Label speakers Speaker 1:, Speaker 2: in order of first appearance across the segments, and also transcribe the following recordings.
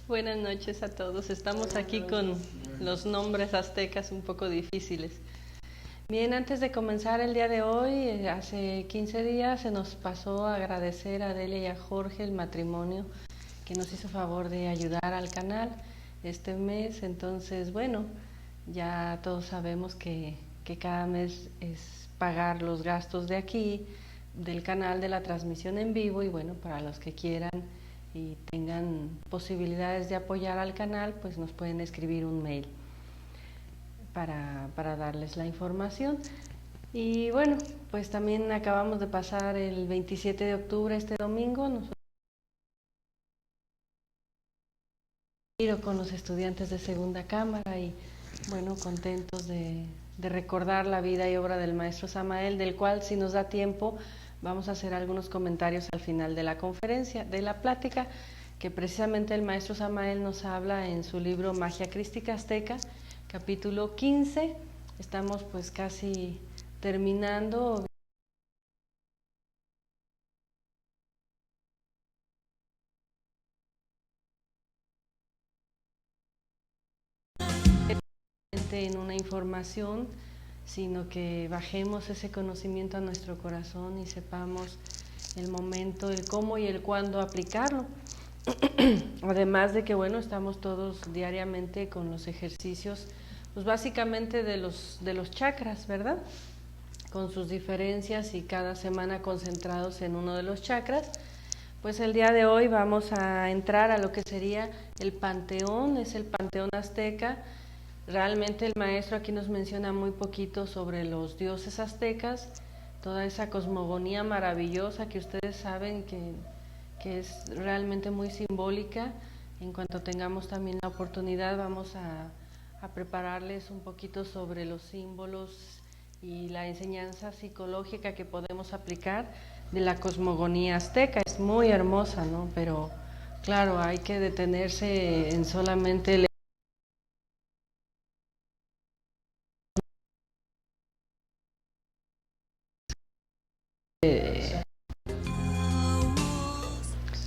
Speaker 1: Buenas noches a todos. Estamos aquí con los nombres aztecas un poco difíciles. Bien, antes de comenzar el día de hoy, hace 15 días se nos pasó a agradecer a Delia y a Jorge el matrimonio que nos hizo favor de ayudar al canal este mes. Entonces, bueno, ya todos sabemos que cada mes es pagar los gastos de aquí, del canal, de la transmisión en vivo, y bueno, para los que quieran y tengan posibilidades de apoyar al canal, pues nos pueden escribir un mail para darles la información. Y bueno, pues también acabamos de pasar el 27 de octubre, este domingo, nosotros con los estudiantes de segunda cámara y bueno, contentos de recordar la vida y obra del maestro Samael, del cual, si nos da tiempo, vamos a hacer algunos comentarios al final de la conferencia, de la plática, que precisamente el maestro Samael nos habla en su libro Magia Crística Azteca, capítulo 15. Estamos pues casi terminando. En una información, sino que bajemos ese conocimiento a nuestro corazón y sepamos el momento, el cómo y el cuándo aplicarlo. Además de que, bueno, estamos todos diariamente con los ejercicios, pues básicamente de los chakras, ¿verdad? Con sus diferencias y cada semana concentrados en uno de los chakras. Pues el día de hoy vamos a entrar a lo que sería el panteón, es el panteón azteca. Realmente el maestro aquí nos menciona muy poquito sobre los dioses aztecas, toda esa cosmogonía maravillosa que ustedes saben que es realmente muy simbólica. En cuanto tengamos también la oportunidad, vamos a prepararles un poquito sobre los símbolos y la enseñanza psicológica que podemos aplicar de la cosmogonía azteca. Es muy hermosa, ¿no? Pero claro, hay que detenerse en solamente el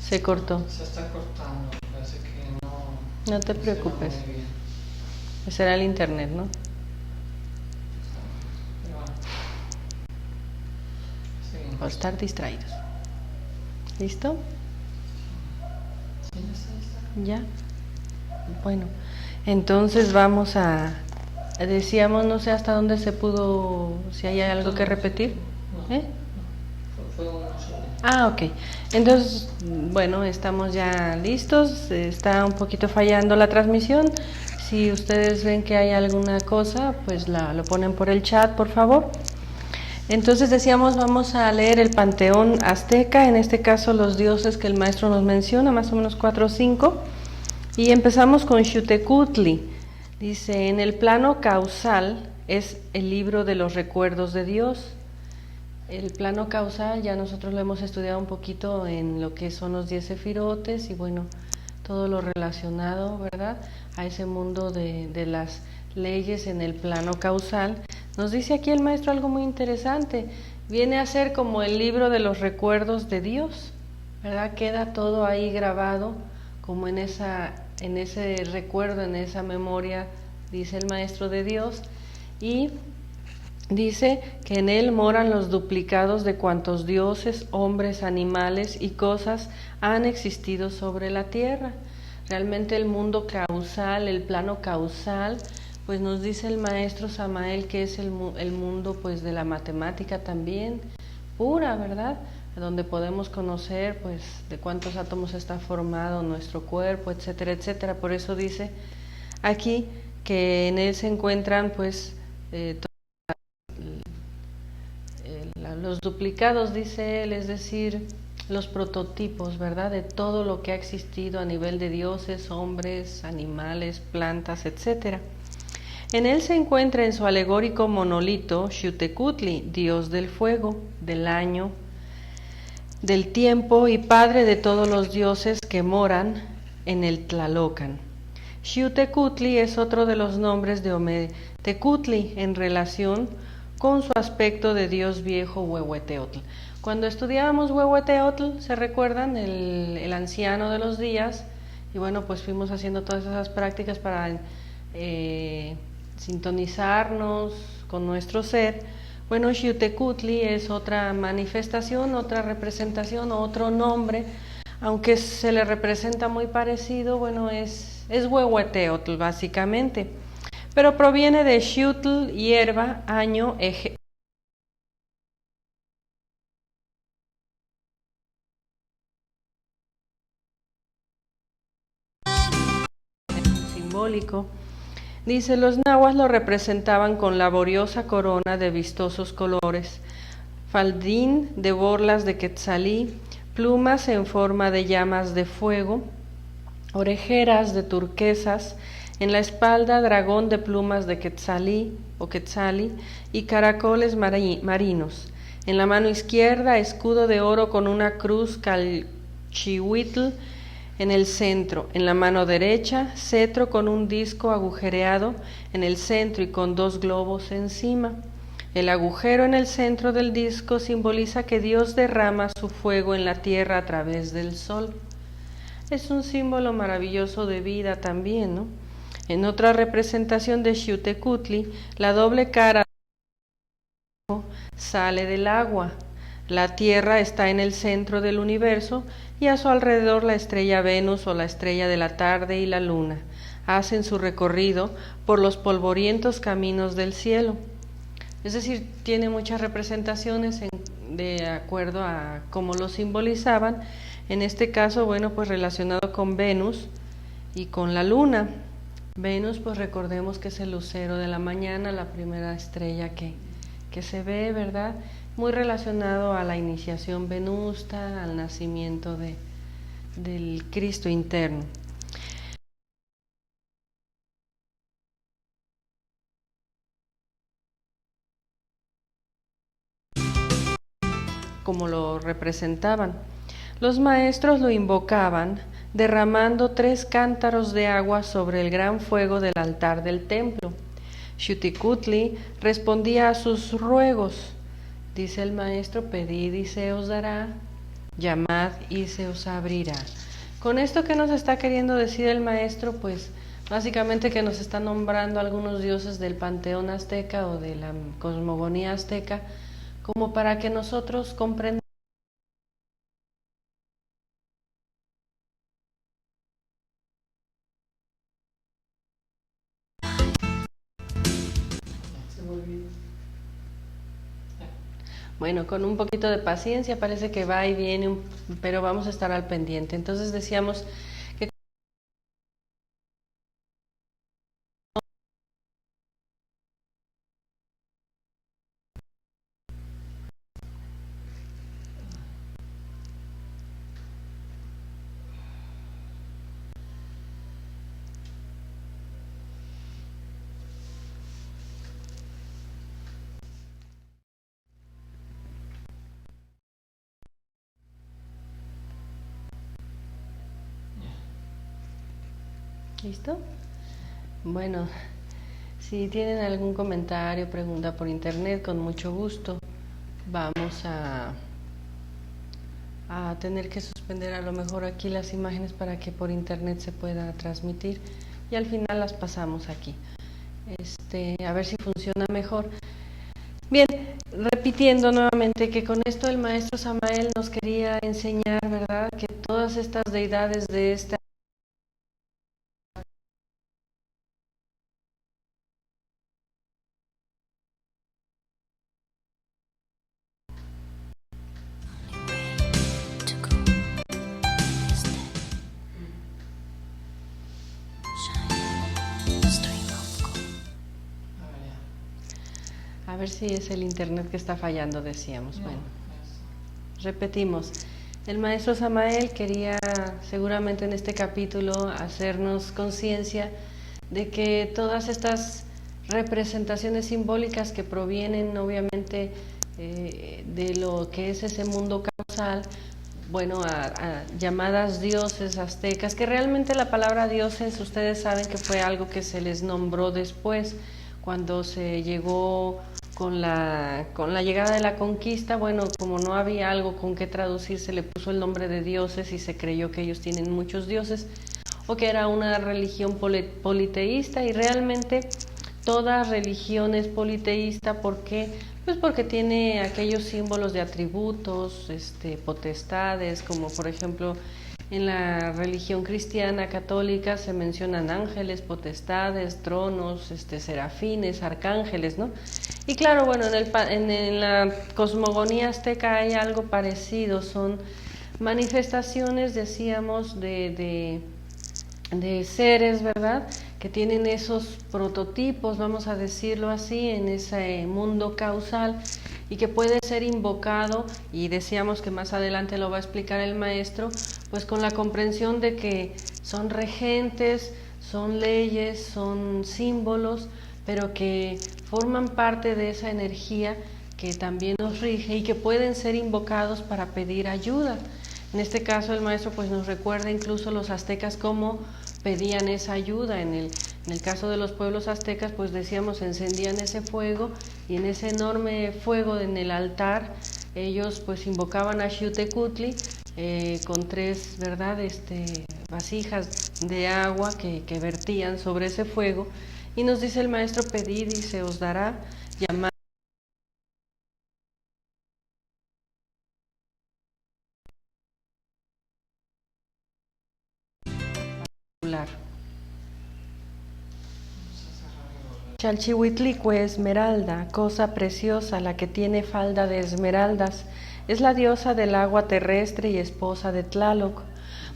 Speaker 1: se cortó.
Speaker 2: Se está cortando, parece que no.
Speaker 1: No te preocupes. Ese era el internet, ¿no?
Speaker 2: Pero bueno. Sí.
Speaker 1: Por estar distraídos. ¿Listo?
Speaker 2: Sí, ya está.
Speaker 1: ¿Ya? Bueno, entonces vamos a... Decíamos, no sé hasta dónde se pudo... Si hay algo que repetir.
Speaker 2: No,
Speaker 1: ¿Eh?
Speaker 2: Fue uno solo.
Speaker 1: Ah, ok. Entonces, bueno, estamos ya listos. Está un poquito fallando la transmisión. Si ustedes ven que hay alguna cosa, pues lo ponen por el chat, por favor. Entonces decíamos, vamos a leer el panteón azteca, en este caso los dioses que el maestro nos menciona, más o menos 4 o 5. Y empezamos con Xiuhtecutli. Dice, en el plano causal es el libro de los recuerdos de Dios. El plano causal ya nosotros lo hemos estudiado un poquito en lo que son los 10 sefirotes y bueno, todo lo relacionado, ¿verdad?, a ese mundo de las leyes en el plano causal. Nos dice aquí el maestro algo muy interesante, viene a ser como el libro de los recuerdos de Dios, ¿verdad? Queda todo ahí grabado como en ese recuerdo, en esa memoria, dice el maestro, de Dios, y dice que en él moran los duplicados de cuantos dioses, hombres, animales y cosas han existido sobre la tierra. Realmente el mundo causal, el plano causal, pues nos dice el maestro Samael que es el mundo pues de la matemática también, pura, ¿verdad? Donde podemos conocer pues de cuántos átomos está formado nuestro cuerpo, etcétera, etcétera. Por eso dice aquí que en él se encuentran pues los duplicados, dice él, es decir, los prototipos, ¿verdad?, de todo lo que ha existido a nivel de dioses, hombres, animales, plantas, etcétera. En él se encuentra en su alegórico monolito Xiuhtecutli, dios del fuego, del año, del tiempo y padre de todos los dioses que moran en el Tlalocan. Xiuhtecutli es otro de los nombres de Ometecutli en relación con su aspecto de dios viejo Huehueteotl. Cuando estudiábamos Huehueteotl, ¿se recuerdan? El anciano de los días, Y bueno, pues fuimos haciendo todas esas prácticas para sintonizarnos con nuestro ser. Bueno, Xiuhtecutli es otra manifestación, otra representación, otro nombre, aunque se le representa muy parecido, bueno, es Huehueteotl básicamente, pero proviene de Xiutl, hierba, año, eje. Simbólico. Dice, los nahuas lo representaban con laboriosa corona de vistosos colores, faldín de borlas de quetzalí, plumas en forma de llamas de fuego, orejeras de turquesas, en la espalda dragón de plumas de quetzalí o quetzali y caracoles marinos. En la mano izquierda escudo de oro con una cruz calchihuitl en el centro, en la mano derecha cetro con un disco agujereado en el centro y con dos globos encima. El agujero en el centro del disco simboliza que Dios derrama su fuego en la tierra a través del sol. Es un símbolo maravilloso de vida también, ¿no? En otra representación de Xiuhtecutli, la doble cara sale del agua. La Tierra está en el centro del universo y a su alrededor la estrella Venus o la estrella de la tarde y la luna hacen su recorrido por los polvorientos caminos del cielo. Es decir, tiene muchas representaciones de acuerdo a cómo lo simbolizaban. En este caso, bueno, pues relacionado con Venus y con la luna. Venus, pues recordemos que es el lucero de la mañana, la primera estrella que se ve, ¿verdad? Muy relacionado a la iniciación venusta, al nacimiento del Cristo interno. Como lo representaban. Los maestros lo invocaban derramando 3 cántaros de agua sobre el gran fuego del altar del templo. Xiuhtecutli respondía a sus ruegos. Dice el maestro, pedid y se os dará, llamad y se os abrirá. Con esto que nos está queriendo decir el maestro, pues básicamente que nos está nombrando algunos dioses del panteón azteca o de la cosmogonía azteca, como para que nosotros comprendamos. Bueno, con un poquito de paciencia, parece que va y viene, pero vamos a estar al pendiente. Entonces decíamos que ¿listo? Bueno, si tienen algún comentario, pregunta por internet, con mucho gusto. Vamos a tener que suspender a lo mejor aquí las imágenes para que por internet se pueda transmitir y al final las pasamos aquí. A ver si funciona mejor. Bien, repitiendo nuevamente que con esto el maestro Samael nos quería enseñar, ¿verdad?, que todas estas deidades de esta A ver si es el internet que está fallando, decíamos. No, bueno, repetimos. El maestro Samael quería seguramente en este capítulo hacernos conciencia de que todas estas representaciones simbólicas que provienen obviamente de lo que es ese mundo causal, bueno, a llamadas dioses aztecas, que realmente la palabra dioses ustedes saben que fue algo que se les nombró después, cuando se llegó con la llegada de la conquista. Bueno, como no había algo con qué traducir, se le puso el nombre de dioses y se creyó que ellos tienen muchos dioses. o que era una religión politeísta, y realmente toda religión es politeísta. ¿Por qué? Pues porque tiene aquellos símbolos de atributos, potestades, como por ejemplo en la religión cristiana católica se mencionan ángeles, potestades, tronos, serafines, arcángeles, ¿no? Y claro, bueno, en la cosmogonía azteca hay algo parecido, son manifestaciones, decíamos, de seres, ¿verdad?, que tienen esos prototipos, vamos a decirlo así, en ese mundo causal, y que puede ser invocado, y decíamos que más adelante lo va a explicar el maestro, pues con la comprensión de que son regentes, son leyes, son símbolos, pero que forman parte de esa energía que también nos rige y que pueden ser invocados para pedir ayuda. En este caso el maestro pues nos recuerda incluso los aztecas cómo pedían esa ayuda. En el caso de los pueblos aztecas, pues decíamos, encendían ese fuego, y en ese enorme fuego en el altar ellos pues invocaban a Xiuhtecutli con tres, ¿verdad?, vasijas de agua que vertían sobre ese fuego, y nos dice el maestro: pedid y se os dará, llamad. Chalchihuitlicue, esmeralda, cosa preciosa, la que tiene falda de esmeraldas, es la diosa del agua terrestre y esposa de Tlaloc,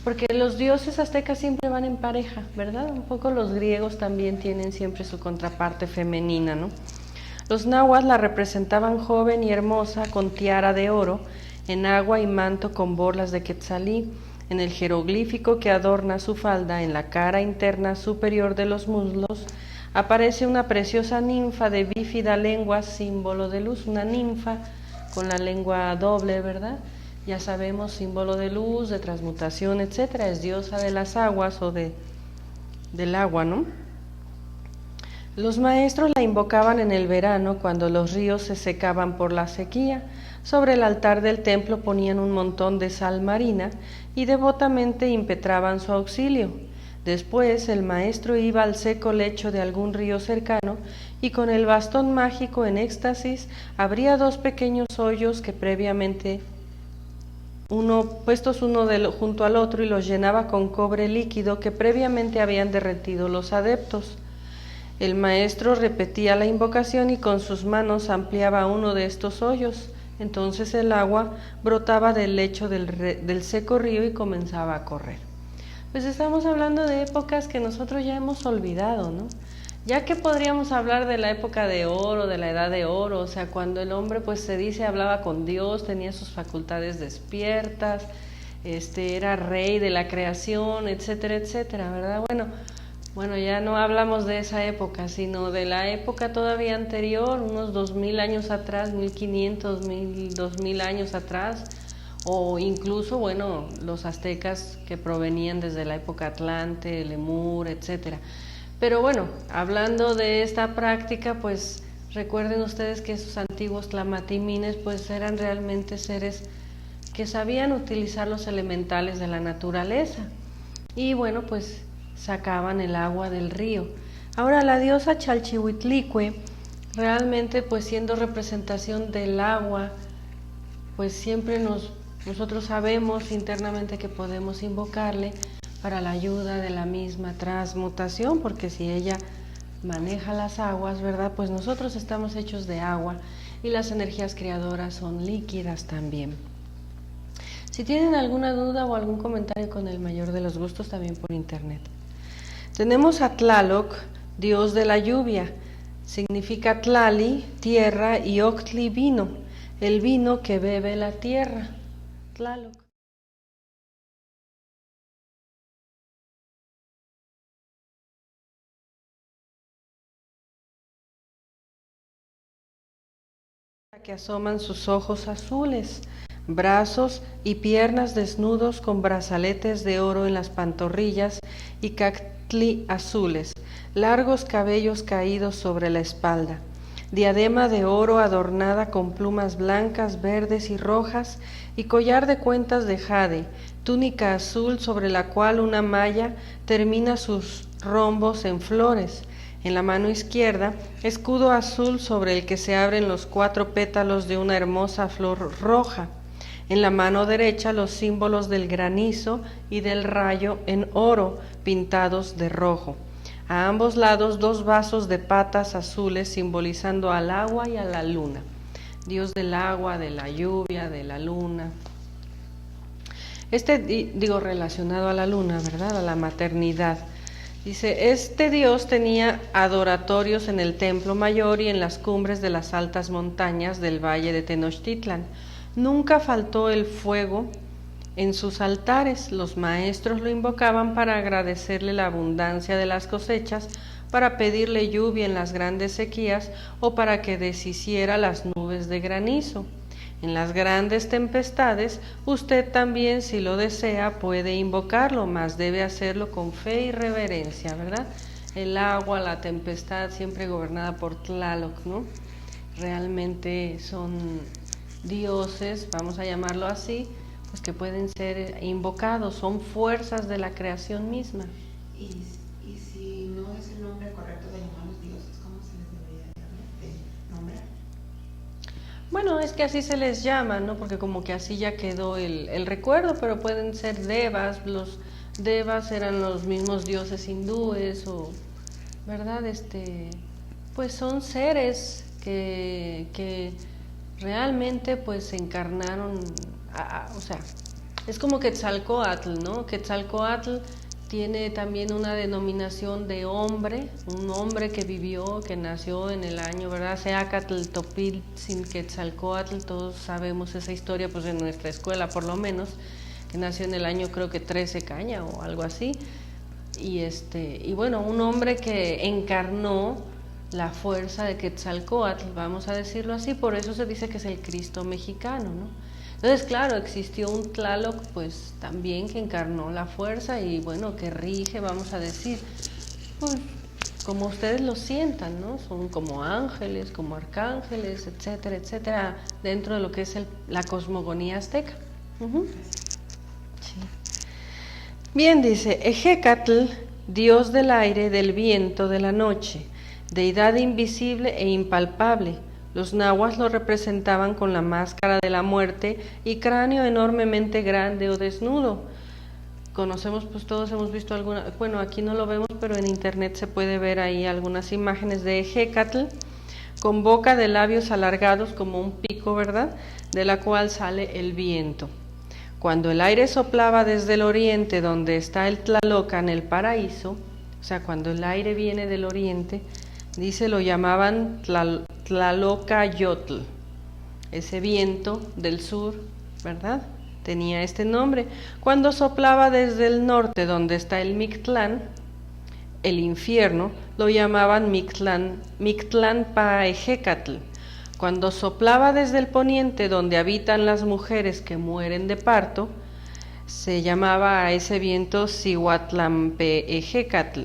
Speaker 1: porque los dioses aztecas siempre van en pareja, ¿verdad? Un poco los griegos también tienen siempre su contraparte femenina, ¿no? Los nahuas la representaban joven y hermosa, con tiara de oro, en agua y manto con borlas de quetzalí. En el jeroglífico que adorna su falda, en la cara interna superior de los muslos, aparece una preciosa ninfa de bífida lengua, símbolo de luz, una ninfa con la lengua doble, ¿verdad? Ya sabemos, símbolo de luz, de transmutación, etcétera. Es diosa de las aguas o del agua, ¿no? Los maestros la invocaban en el verano, cuando los ríos se secaban por la sequía. Sobre el altar del templo ponían un montón de sal marina y devotamente impetraban su auxilio. Después el maestro iba al seco lecho de algún río cercano y con el bastón mágico en éxtasis abría dos pequeños hoyos que previamente puestos uno junto al otro, y los llenaba con cobre líquido que previamente habían derretido los adeptos. El maestro repetía la invocación y con sus manos ampliaba uno de estos hoyos. Entonces el agua brotaba del lecho del seco río y comenzaba a correr. Pues estamos hablando de épocas que nosotros ya hemos olvidado, ¿no? Ya que podríamos hablar de la época de oro, de la edad de oro, o sea, cuando el hombre, pues se dice, hablaba con Dios, tenía sus facultades despiertas, era rey de la creación, etcétera, etcétera, ¿verdad? Bueno, ya no hablamos de esa época, sino de la época todavía anterior, unos 2000 años atrás, 1500, 2000 años atrás, o incluso, bueno, los aztecas que provenían desde la época Atlante, Lemur, etcétera. Pero bueno, hablando de esta práctica, pues recuerden ustedes que esos antiguos tlamatimines pues eran realmente seres que sabían utilizar los elementales de la naturaleza, y bueno, pues sacaban el agua del río. Ahora la diosa Chalchihuitlicue, realmente pues siendo representación del agua, pues siempre nosotros sabemos internamente que podemos invocarle para la ayuda de la misma transmutación, porque si ella maneja las aguas, ¿verdad?, pues nosotros estamos hechos de agua y las energías creadoras son líquidas también. Si tienen alguna duda o algún comentario, con el mayor de los gustos, también por internet. Tenemos a Tlaloc, dios de la lluvia. Significa Tlali, tierra, y Octli, vino, el vino que bebe la tierra. Tlaloc. Que asoman sus ojos azules, brazos y piernas desnudos con brazaletes de oro en las pantorrillas y cactli azules, largos cabellos caídos sobre la espalda, diadema de oro adornada con plumas blancas, verdes y rojas, y collar de cuentas de jade, túnica azul sobre la cual una malla termina sus rombos en flores. En la mano izquierda, escudo azul sobre el que se abren los 4 pétalos de una hermosa flor roja. En la mano derecha, los símbolos del granizo y del rayo en oro, pintados de rojo. A ambos lados, 2 vasos de patas azules simbolizando al agua y a la luna. Dios del agua, de la lluvia, de la luna. Relacionado a la luna, ¿verdad? A la maternidad. Dice, este Dios tenía adoratorios en el templo mayor y en las cumbres de las altas montañas del valle de Tenochtitlan. Nunca faltó el fuego en sus altares. Los maestros lo invocaban para agradecerle la abundancia de las cosechas, para pedirle lluvia en las grandes sequías o para que deshiciera las nubes de granizo. En las grandes tempestades, usted también, si lo desea, puede invocarlo, mas debe hacerlo con fe y reverencia, ¿verdad? El agua, la tempestad, siempre gobernada por Tlaloc, ¿no? Realmente son dioses, vamos a llamarlo así, pues que pueden ser invocados, son fuerzas de la creación misma.
Speaker 3: Y si no es el nombre correcto de llamarlos dioses, ¿cómo se les debería de nombrar?
Speaker 1: Bueno, es que así se les llama, ¿no? Porque como que así ya quedó el recuerdo, pero pueden ser devas. Los devas eran los mismos dioses hindúes, o, ¿verdad? Pues son seres que realmente pues se encarnaron, o sea, es como Quetzalcóatl, ¿no? Quetzalcóatl tiene también una denominación de hombre, un hombre que vivió, que nació en el año, ¿verdad? Seacatl, Topiltzin, Quetzalcóatl, todos sabemos esa historia, pues en nuestra escuela por lo menos, que nació en el año creo que 13 caña o algo así, y bueno, un hombre que encarnó la fuerza de Quetzalcóatl, vamos a decirlo así, por eso se dice que es el Cristo mexicano, ¿no? Entonces, claro, existió un Tlaloc, pues también que encarnó la fuerza y bueno, que rige, vamos a decir, pues como ustedes lo sientan, ¿no? Son como ángeles, como arcángeles, etcétera, etcétera, dentro de lo que es la cosmogonía azteca. Sí. Bien, dice, Ejecatl, dios del aire, del viento, de la noche, deidad invisible e impalpable. Los nahuas lo representaban con la máscara de la muerte y cráneo enormemente grande o desnudo. Conocemos, pues todos hemos visto alguna, bueno, aquí no lo vemos, pero en internet se puede ver ahí algunas imágenes de Ejecatl, con boca de labios alargados como un pico, ¿verdad? De la cual sale el viento. Cuando el aire soplaba desde el oriente, donde está el Tlalocan, el paraíso, o sea, cuando el aire viene del oriente, dice, lo llamaban Tlalocayotl, ese viento del sur, ¿verdad? Tenía este nombre. Cuando soplaba desde el norte, donde está el Mictlán, el infierno, lo llamaban Mictlánpaejecatl. Cuando soplaba desde el poniente, donde habitan las mujeres que mueren de parto, se llamaba a ese viento Cihuatlampaejecatl.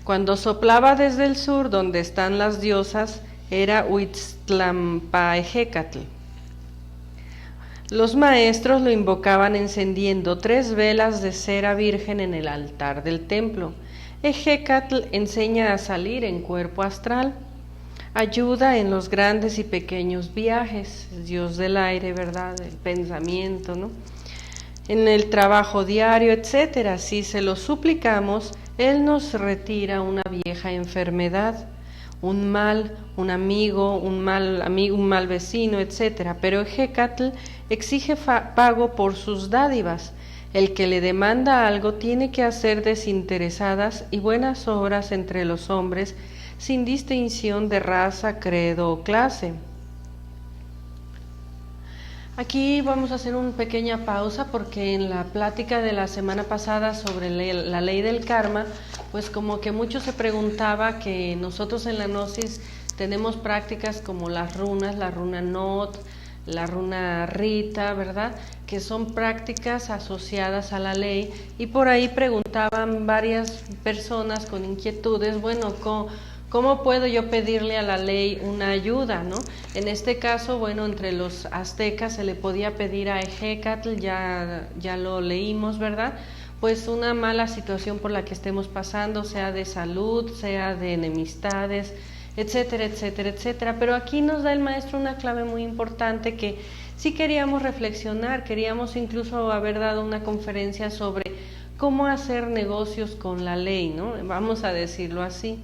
Speaker 1: Cuando soplaba desde el sur, donde están las diosas, era Huitztlampaejecatl. Los maestros lo invocaban encendiendo 3 velas de cera virgen en el altar del templo. Ejecatl enseña a salir en cuerpo astral, ayuda en los grandes y pequeños viajes, Dios del aire, ¿verdad? El pensamiento, ¿no? En el trabajo diario, etcétera. Si se lo suplicamos, Él nos retira una vieja enfermedad, un mal, un mal vecino, etcétera. Pero Ejecatl exige pago por sus dádivas. El que le demanda algo tiene que hacer desinteresadas y buenas obras entre los hombres, sin distinción de raza, credo o clase. Aquí vamos a hacer una pequeña pausa porque en la plática de la semana pasada sobre la ley del karma, pues como que mucho se preguntaba que nosotros en la Gnosis tenemos prácticas como las runas, la runa Not, la runa Rita, ¿verdad? Que son prácticas asociadas a la ley, y por ahí preguntaban varias personas con inquietudes, bueno, ¿Cómo puedo yo pedirle a la ley una ayuda, no? En este caso, bueno, entre los aztecas se le podía pedir a Ejecatl, ya lo leímos, ¿verdad? Pues una mala situación por la que estemos pasando, sea de salud, sea de enemistades, etcétera, etcétera, etcétera. Pero aquí nos da el maestro una clave muy importante que sí queríamos reflexionar, queríamos incluso haber dado una conferencia sobre cómo hacer negocios con la ley, ¿no? Vamos a decirlo así.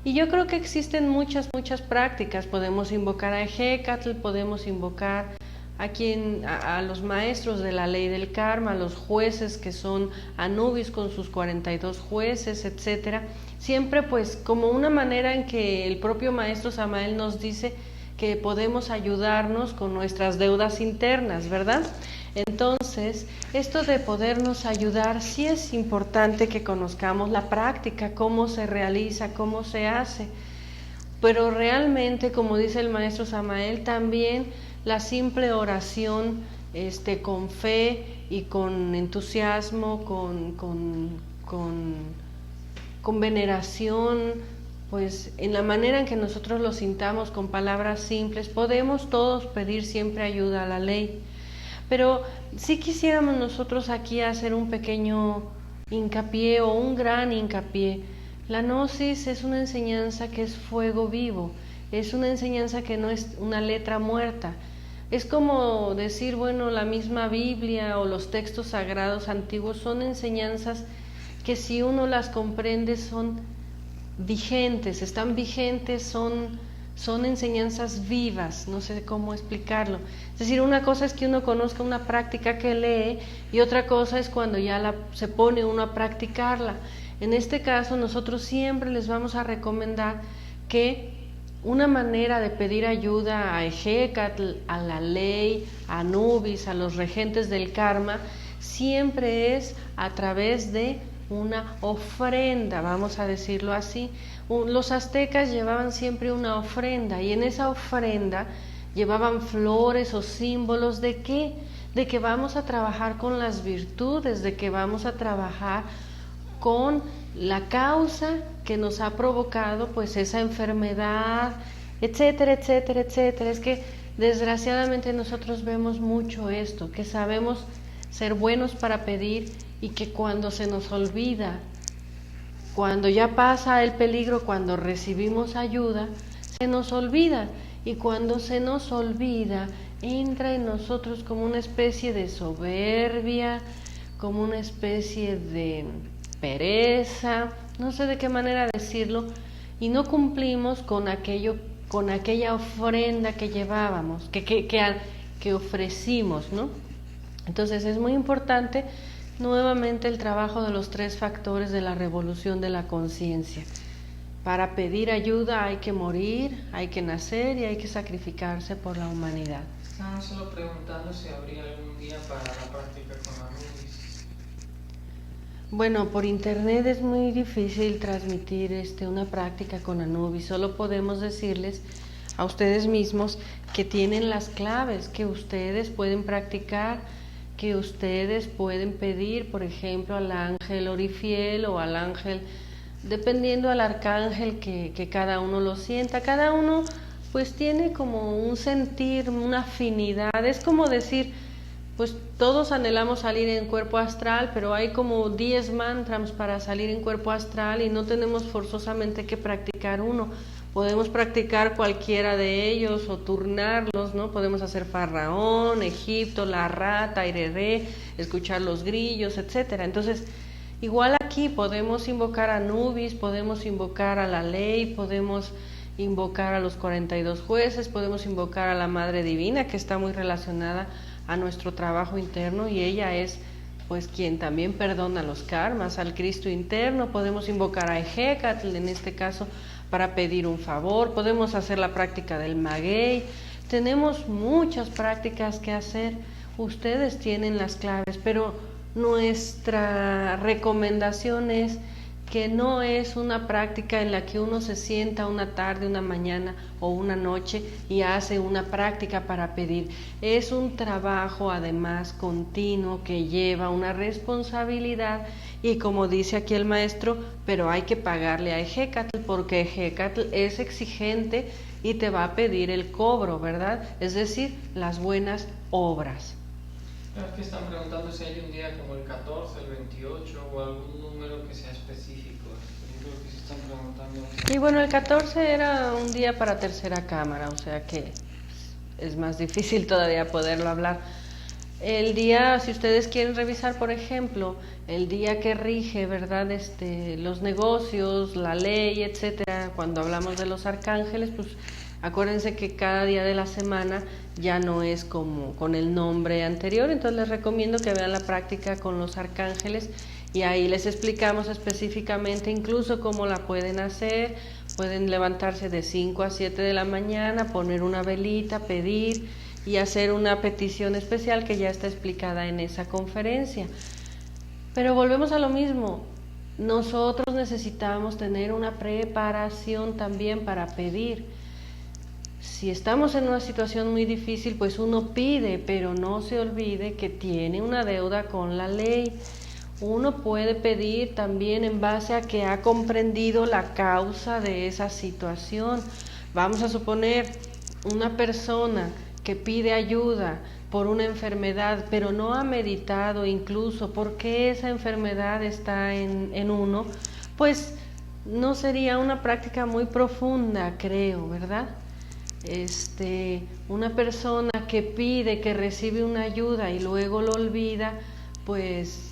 Speaker 1: Y yo creo que existen muchas prácticas. Podemos invocar a Ejecatl, podemos invocar a los maestros de la ley del karma, a los jueces que son Anubis con sus 42 jueces, etcétera. Siempre pues como una manera en que el propio maestro Samael nos dice que podemos ayudarnos con nuestras deudas internas, ¿verdad? Entonces, esto de podernos ayudar, sí es importante que conozcamos la práctica, cómo se realiza, cómo se hace. Pero realmente, como dice el maestro Samael, también la simple oración con fe y con entusiasmo, con veneración, pues en la manera en que nosotros lo sintamos con palabras simples, podemos todos pedir siempre ayuda a la ley. Pero sí quisiéramos nosotros aquí hacer un pequeño hincapié o un gran hincapié. La gnosis es una enseñanza que es fuego vivo, es una enseñanza que no es una letra muerta. Es como decir, bueno, la misma Biblia o los textos sagrados antiguos son enseñanzas que si uno las comprende son vigentes, están vigentes, son enseñanzas vivas, no sé cómo explicarlo. Es decir, una cosa es que uno conozca una práctica que lee y otra cosa es cuando ya se pone uno a practicarla. En este caso, nosotros siempre les vamos a recomendar que una manera de pedir ayuda a Ejecatl, a la ley, a Anubis, a los regentes del karma, siempre es a través de una ofrenda, vamos a decirlo así. Los aztecas llevaban siempre una ofrenda y en esa ofrenda llevaban flores o símbolos ¿de qué? De que vamos a trabajar con las virtudes, de que vamos a trabajar con la causa que nos ha provocado pues esa enfermedad, etcétera, etcétera, etcétera. Es que desgraciadamente nosotros vemos mucho esto, que sabemos ser buenos para pedir y que cuando se nos olvida, cuando ya pasa el peligro, cuando recibimos ayuda, se nos olvida. Y cuando se nos olvida, entra en nosotros como una especie de soberbia, como una especie de pereza, no sé de qué manera decirlo, y no cumplimos con aquella ofrenda que llevábamos, que ofrecimos, ¿no? Entonces es muy importante nuevamente el trabajo de los 3 factores de la revolución de la conciencia. Para pedir ayuda hay que morir, hay que nacer y hay que sacrificarse por la humanidad.
Speaker 2: Estaban solo preguntando si habría algún día para la práctica con Anubis.
Speaker 1: Bueno, por internet es muy difícil transmitir una práctica con Anubis. Solo podemos decirles a ustedes mismos que tienen las claves, que ustedes pueden practicar, que ustedes pueden pedir, por ejemplo, al ángel Orifiel o al ángel, dependiendo al arcángel que cada uno lo sienta. Cada uno pues tiene como un sentir, una afinidad. Es como decir, pues todos anhelamos salir en cuerpo astral, pero hay como 10 mantras para salir en cuerpo astral y no tenemos forzosamente que practicar uno. Podemos practicar cualquiera de ellos o turnarlos, ¿no? Podemos hacer Faraón, Egipto, la rata, Ireré, escuchar los grillos, etcétera. Entonces, igual aquí podemos invocar a Anubis, podemos invocar a la ley, podemos invocar a los 42 jueces, podemos invocar a la Madre Divina, que está muy relacionada a nuestro trabajo interno y ella es pues quien también perdona los karmas, al Cristo interno. Podemos invocar a Ejecatl, en este caso, para pedir un favor. Podemos hacer la práctica del maguey. Tenemos muchas prácticas que hacer. Ustedes tienen las claves, pero nuestra recomendación es que no es una práctica en la que uno se sienta una tarde, una mañana o una noche y hace una práctica para pedir. Es un trabajo además continuo que lleva una responsabilidad y como dice aquí el maestro, pero hay que pagarle a Ejecatl porque Ejecatl es exigente y te va a pedir el cobro, ¿verdad? Es decir, las buenas obras.
Speaker 2: Es que están preguntando si hay un día como el 14, el 28 o algún número que sea específico. Yo creo que se están preguntando.
Speaker 1: Y bueno, el 14 era un día para tercera cámara, o sea que es más difícil todavía poderlo hablar. El día, si ustedes quieren revisar, por ejemplo, el día que rige, ¿verdad? Los negocios, la ley, etcétera, cuando hablamos de los arcángeles, pues acuérdense que cada día de la semana ya no es como con el nombre anterior, entonces les recomiendo que vean la práctica con los arcángeles y ahí les explicamos específicamente incluso cómo la pueden hacer. Pueden levantarse de 5 a 7 de la mañana, poner una velita, pedir y hacer una petición especial que ya está explicada en esa conferencia. Pero volvemos a lo mismo, nosotros necesitamos tener una preparación también para pedir. Si estamos en una situación muy difícil, pues uno pide, pero no se olvide que tiene una deuda con la ley. Uno puede pedir también en base a que ha comprendido la causa de esa situación. Vamos a suponer una persona que pide ayuda por una enfermedad, pero no ha meditado incluso por qué esa enfermedad está en uno, pues no sería una práctica muy profunda, creo, ¿verdad? Una persona que pide, que recibe una ayuda y luego lo olvida, pues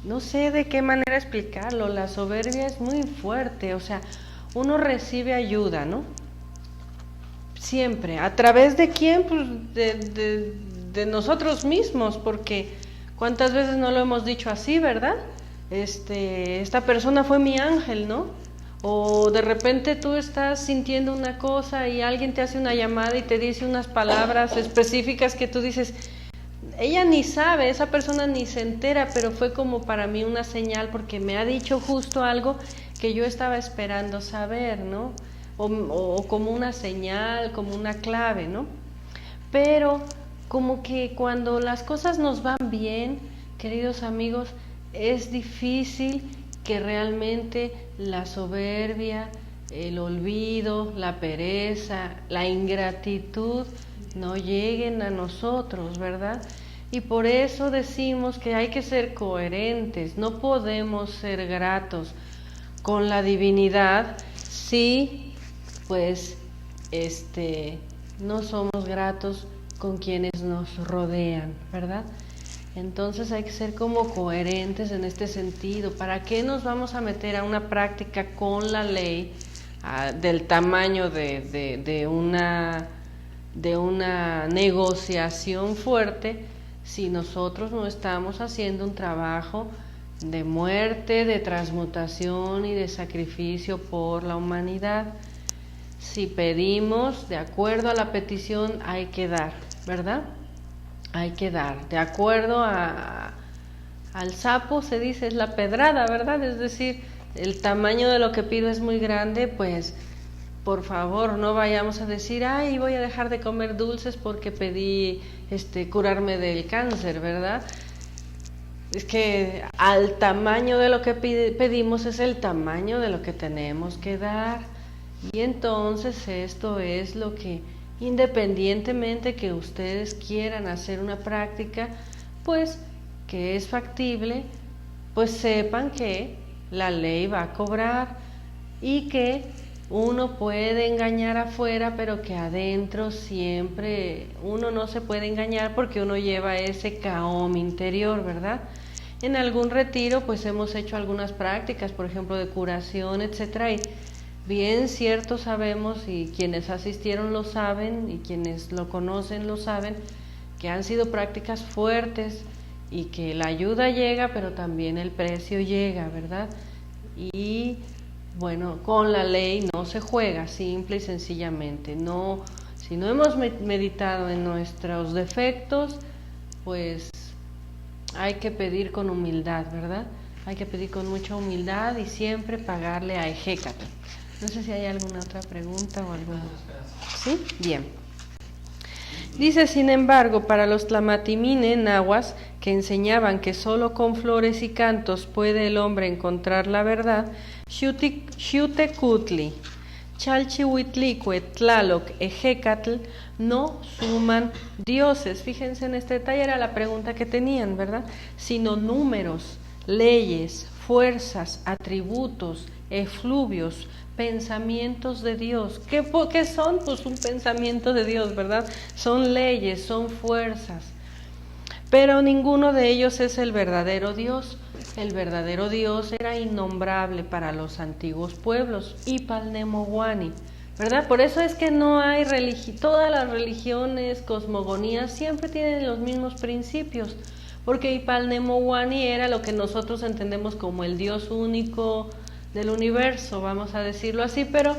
Speaker 1: no sé de qué manera explicarlo. La soberbia es muy fuerte, o sea, uno recibe ayuda, ¿no? Siempre. ¿A través de quién? Pues de nosotros mismos, porque cuántas veces no lo hemos dicho así, ¿verdad? Esta persona fue mi ángel, ¿no? O de repente tú estás sintiendo una cosa y alguien te hace una llamada y te dice unas palabras específicas que tú dices, ella ni sabe, esa persona ni se entera, pero fue como para mí una señal porque me ha dicho justo algo que yo estaba esperando saber, ¿no? O como una señal, como una clave, ¿no? Pero como que cuando las cosas nos van bien, queridos amigos, es difícil que realmente la soberbia, el olvido, la pereza, la ingratitud no lleguen a nosotros, ¿verdad? Y por eso decimos que hay que ser coherentes, no podemos ser gratos con la divinidad si, pues, no somos gratos con quienes nos rodean, ¿verdad? Entonces hay que ser como coherentes en este sentido. ¿Para qué nos vamos a meter a una práctica con la ley del tamaño de una negociación fuerte si nosotros no estamos haciendo un trabajo de muerte, de transmutación y de sacrificio por la humanidad? Si pedimos de acuerdo a la petición, hay que dar, ¿verdad? Hay que dar, de acuerdo al sapo se dice es la pedrada, ¿verdad? Es decir, el tamaño de lo que pido es muy grande, pues por favor no vayamos a decir, ay, voy a dejar de comer dulces porque pedí curarme del cáncer, ¿verdad? Es que al tamaño de lo que pedimos es el tamaño de lo que tenemos que dar. Y entonces esto es lo que, independientemente que ustedes quieran hacer una práctica, pues que es factible, pues sepan que la ley va a cobrar y que uno puede engañar afuera, pero que adentro siempre uno no se puede engañar porque uno lleva ese Kaom interior, ¿verdad? En algún retiro pues hemos hecho algunas prácticas, por ejemplo de curación, etcétera, y bien cierto sabemos, y quienes asistieron lo saben, y quienes lo conocen lo saben, que han sido prácticas fuertes y que la ayuda llega, pero también el precio llega, ¿verdad? Y bueno, con la ley no se juega, simple y sencillamente. No, si no hemos meditado en nuestros defectos, pues hay que pedir con humildad, ¿verdad? Hay que pedir con mucha humildad y siempre pagarle a Ejecatl. No sé si hay alguna otra pregunta o alguna. ¿Sí? Bien. Dice, sin embargo, para los tlamatimine nahuas, que enseñaban que solo con flores y cantos puede el hombre encontrar la verdad, Xiutecutli, Chalchihuitlicue, Tlaloc, Ejecatl, no suman dioses. Fíjense en este detalle, era la pregunta que tenían, ¿verdad? Sino números, leyes, fuerzas, atributos, efluvios, pensamientos de Dios. ¿Qué son? Pues un pensamiento de Dios, ¿verdad? Son leyes, son fuerzas. Pero ninguno de ellos es el verdadero Dios. El verdadero Dios era innombrable para los antiguos pueblos, Ipalnemohuani, ¿verdad? Por eso es que no hay todas las religiones, cosmogonías, siempre tienen los mismos principios, porque Ipalnemohuani era lo que nosotros entendemos como el Dios único del universo, vamos a decirlo así, pero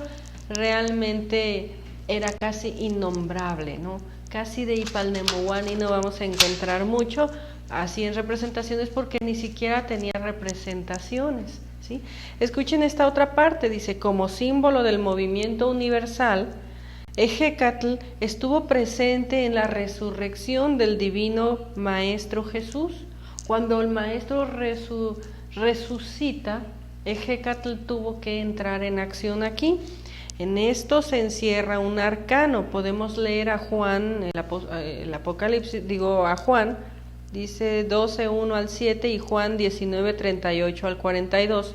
Speaker 1: realmente era casi innombrable, ¿no? Casi de Ipalnemohuani no vamos a encontrar mucho así en representaciones porque ni siquiera tenía representaciones, ¿sí? Escuchen esta otra parte, dice, como símbolo del movimiento universal, Ejecatl estuvo presente en la resurrección del divino Maestro Jesús. Cuando el Maestro resucita, Ejecatl tuvo que entrar en acción aquí. En esto se encierra un arcano. Podemos leer a Juan, el Apocalipsis, a Juan, dice 12:1 al 7 y Juan 19:38 al 42.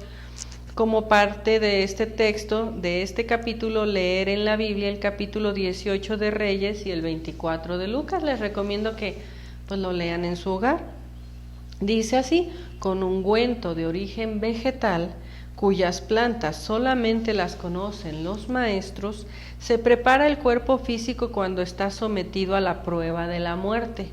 Speaker 1: Como parte de este texto, de este capítulo, leer en la Biblia el capítulo 18 de Reyes y el 24 de Lucas. Les recomiendo que pues lo lean en su hogar. Dice así, con ungüento de origen vegetal, cuyas plantas solamente las conocen los maestros, se prepara el cuerpo físico cuando está sometido a la prueba de la muerte.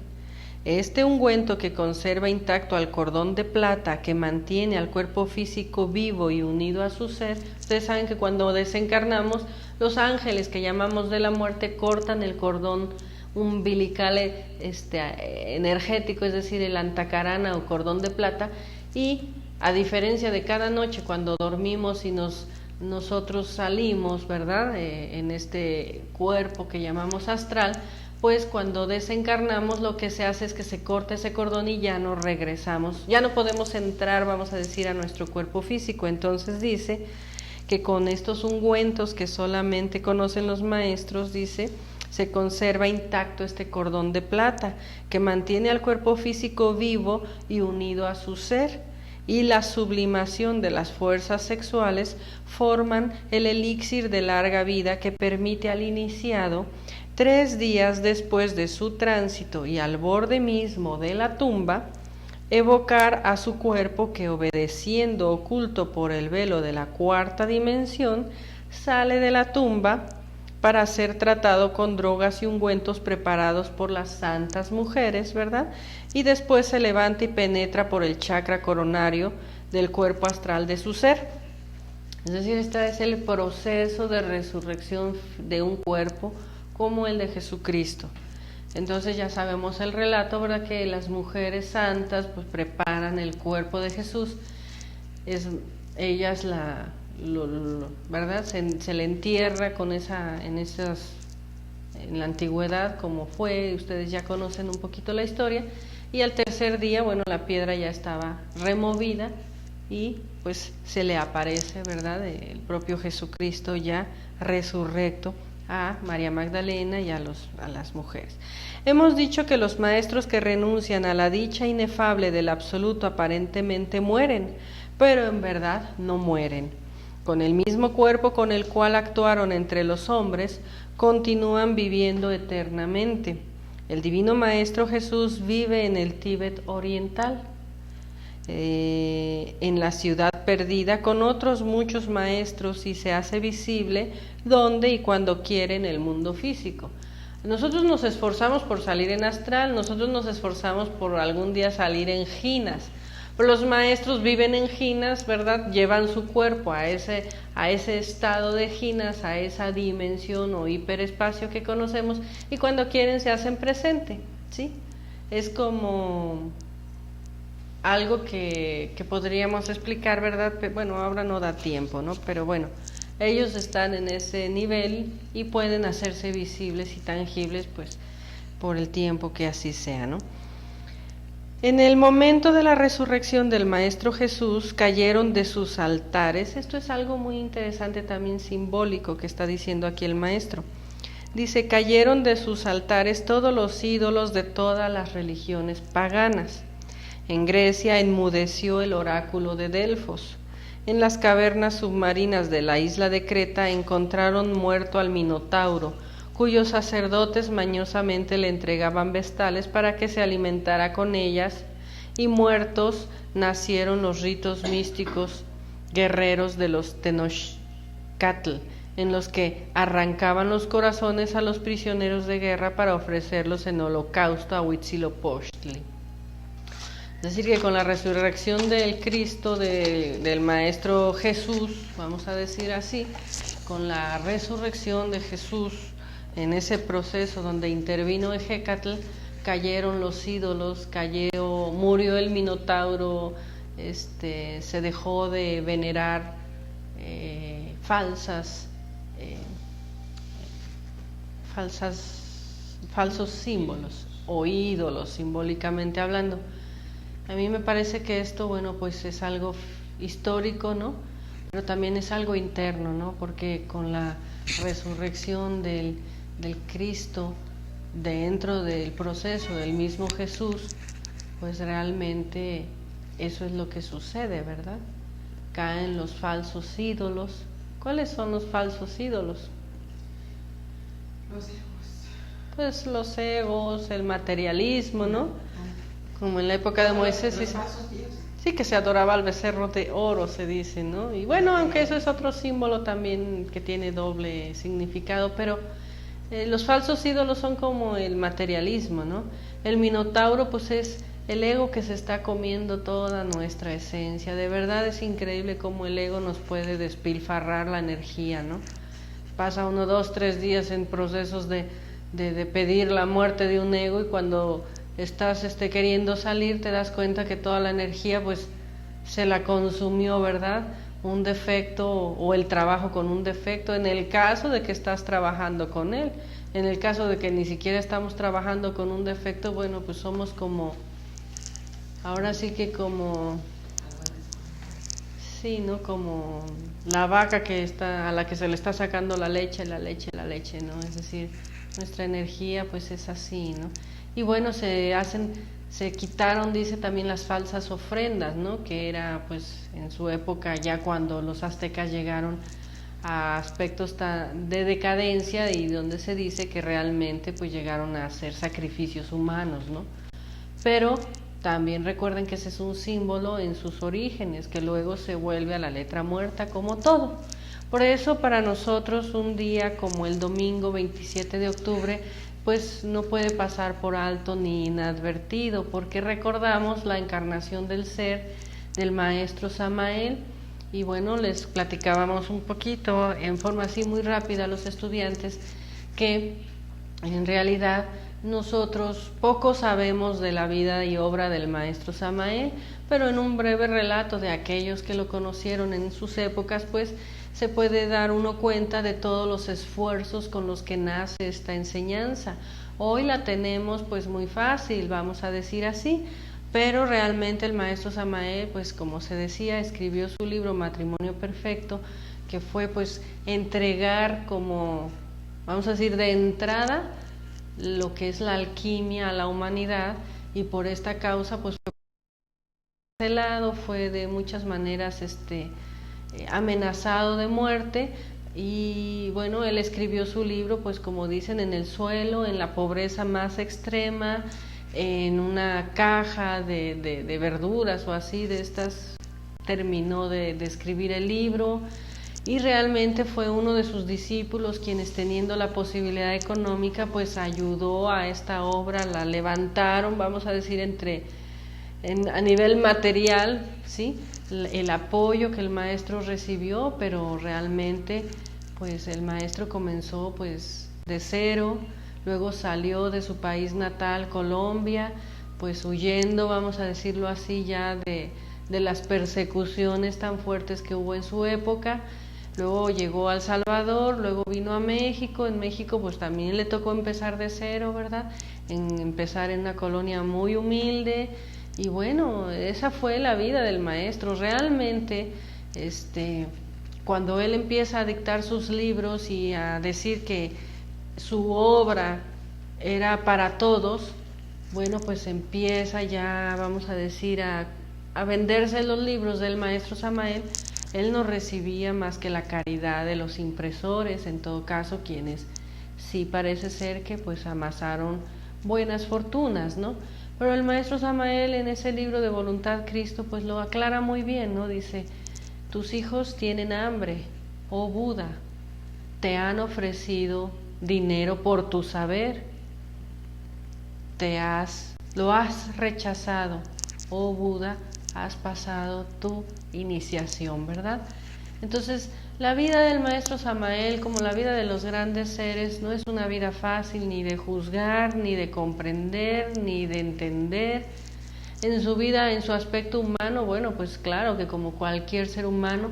Speaker 1: Este ungüento, que conserva intacto al cordón de plata que mantiene al cuerpo físico vivo y unido a su ser, ustedes saben que cuando desencarnamos, los ángeles que llamamos de la muerte cortan el cordón umbilical energético, es decir, el antacarana o cordón de plata, y a diferencia de cada noche cuando dormimos y nosotros salimos, ¿verdad?, en este cuerpo que llamamos astral, pues cuando desencarnamos lo que se hace es que se corta ese cordón y ya no regresamos, ya no podemos entrar, vamos a decir, a nuestro cuerpo físico. Entonces dice que con estos ungüentos que solamente conocen los maestros, dice, se conserva intacto este cordón de plata que mantiene al cuerpo físico vivo y unido a su ser, y la sublimación de las fuerzas sexuales forman el elixir de larga vida que permite al iniciado 3 días después de su tránsito y al borde mismo de la tumba, evocar a su cuerpo que, obedeciendo oculto por el velo de la 4ª dimensión, sale de la tumba para ser tratado con drogas y ungüentos preparados por las santas mujeres, ¿verdad? Y después se levanta y penetra por el chakra coronario del cuerpo astral de su ser. Es decir, este es el proceso de resurrección de un cuerpo como el de Jesucristo. Entonces ya sabemos el relato, ¿verdad?, que las mujeres santas pues preparan el cuerpo de Jesús. Ellas ¿verdad?, se le entierra con en la antigüedad, como fue, ustedes ya conocen un poquito la historia, y al tercer día, bueno, la piedra ya estaba removida y pues se le aparece, ¿verdad?, el propio Jesucristo ya resurrecto a María Magdalena y a las mujeres. Hemos dicho que los maestros que renuncian a la dicha inefable del absoluto aparentemente mueren, pero en verdad no mueren. Con el mismo cuerpo con el cual actuaron entre los hombres, continúan viviendo eternamente. El Divino Maestro Jesús vive en el Tíbet oriental, en la ciudad perdida, con otros muchos maestros, y se hace visible donde y cuando quiere en el mundo físico. Nosotros nos esforzamos por salir en astral, nosotros nos esforzamos por algún día salir en jinas, pero los maestros viven en jinas, ¿verdad? Llevan su cuerpo a ese estado de jinas, a esa dimensión o hiperespacio que conocemos, y cuando quieren se hacen presente, ¿sí? Es como algo que podríamos explicar, ¿verdad? Bueno, ahora no da tiempo, ¿no? Pero bueno, ellos están en ese nivel y pueden hacerse visibles y tangibles, pues, por el tiempo que así sea, ¿no? En el momento de la resurrección del Maestro Jesús cayeron de sus altares. Esto es algo muy interesante, también simbólico, que está diciendo aquí el Maestro. Dice, cayeron de sus altares todos los ídolos de todas las religiones paganas. En Grecia enmudeció el oráculo de Delfos. En las cavernas submarinas de la isla de Creta encontraron muerto al Minotauro, cuyos sacerdotes mañosamente le entregaban vestales para que se alimentara con ellas, y muertos nacieron los ritos místicos guerreros de los Tenochtitl, en los que arrancaban los corazones a los prisioneros de guerra para ofrecerlos en holocausto a Huitzilopochtli. Es decir, que con la resurrección del Cristo, del Maestro Jesús, vamos a decir así, con la resurrección de Jesús, en ese proceso donde intervino Ejecatl, cayeron los ídolos, murió el Minotauro, se dejó de venerar falsos símbolos o ídolos, simbólicamente hablando. A mí me parece que esto, bueno, pues es algo histórico, ¿no? Pero también es algo interno, ¿no? Porque con la resurrección del Cristo dentro del proceso del mismo Jesús, pues realmente eso es lo que sucede, ¿verdad? Caen los falsos ídolos. ¿Cuáles son los falsos ídolos?
Speaker 3: Los egos.
Speaker 1: Pues los egos, el materialismo, ¿no? Como en la época de Moisés, sí, que se adoraba al becerro de oro, se dice, ¿no? Y bueno, aunque eso es otro símbolo también que tiene doble significado, pero los falsos ídolos son como el materialismo, ¿no? El Minotauro, pues es el ego que se está comiendo toda nuestra esencia. De verdad es increíble cómo el ego nos puede despilfarrar la energía, ¿no? Pasa 1, 2, 3 días en procesos de pedir la muerte de un ego, y cuando estás queriendo salir te das cuenta que toda la energía pues se la consumió, ¿verdad? Un defecto o el trabajo con un defecto, en el caso de que estás trabajando con él. En el caso de que ni siquiera estamos trabajando con un defecto, bueno, pues somos como, ahora sí que como, sí, ¿no? Como la vaca a la que se le está sacando la leche, ¿no? Es decir, nuestra energía pues es así, ¿no? Y bueno, se quitaron, dice, también las falsas ofrendas, ¿no? Que era pues en su época, ya cuando los aztecas llegaron a aspectos de decadencia, y donde se dice que realmente pues llegaron a hacer sacrificios humanos, ¿no? Pero también recuerden que ese es un símbolo en sus orígenes, que luego se vuelve a la letra muerta como todo. Por eso para nosotros un día como el domingo 27 de octubre pues no puede pasar por alto ni inadvertido, porque recordamos la encarnación del ser del Maestro Samael. Y bueno, les platicábamos un poquito en forma así muy rápida a los estudiantes que en realidad nosotros poco sabemos de la vida y obra del Maestro Samael, pero en un breve relato de aquellos que lo conocieron en sus épocas, pues se puede dar uno cuenta de todos los esfuerzos con los que nace esta enseñanza. Hoy la tenemos pues muy fácil, vamos a decir así, pero realmente el Maestro Samael, pues como se decía, escribió su libro Matrimonio Perfecto, que fue pues entregar como, vamos a decir, de entrada lo que es la alquimia a la humanidad, y por esta causa pues fue cancelado, fue de muchas maneras amenazado de muerte. Y bueno, él escribió su libro pues como dicen en el suelo, en la pobreza más extrema, en una caja de verduras o así de estas, terminó de escribir el libro. Y realmente fue uno de sus discípulos quienes, teniendo la posibilidad económica, pues ayudó a esta obra, la levantaron, vamos a decir, a nivel material, ¿sí? El apoyo que el maestro recibió, pero realmente pues el maestro comenzó pues de cero, luego salió de su país natal, Colombia, pues huyendo, vamos a decirlo así, ya de las persecuciones tan fuertes que hubo en su época. Luego llegó a El Salvador, luego vino a México. En México pues también le tocó empezar de cero, ¿verdad? Empezar en una colonia muy humilde. Y bueno, esa fue la vida del maestro. Realmente, cuando él empieza a dictar sus libros y a decir que su obra era para todos, bueno, pues empieza ya, vamos a decir, a venderse los libros del maestro Samael. Él no recibía más que la caridad de los impresores, en todo caso, quienes sí parece ser que pues amasaron buenas fortunas, ¿no? Pero el maestro Samael en ese libro de Voluntad Cristo pues lo aclara muy bien, ¿no? Dice, tus hijos tienen hambre, oh Buda, te han ofrecido dinero por tu saber, lo has rechazado, oh Buda, has pasado tu iniciación, ¿verdad? Entonces, la vida del maestro Samael, como la vida de los grandes seres, no es una vida fácil ni de juzgar, ni de comprender, ni de entender. En su vida, en su aspecto humano, bueno, pues claro que como cualquier ser humano,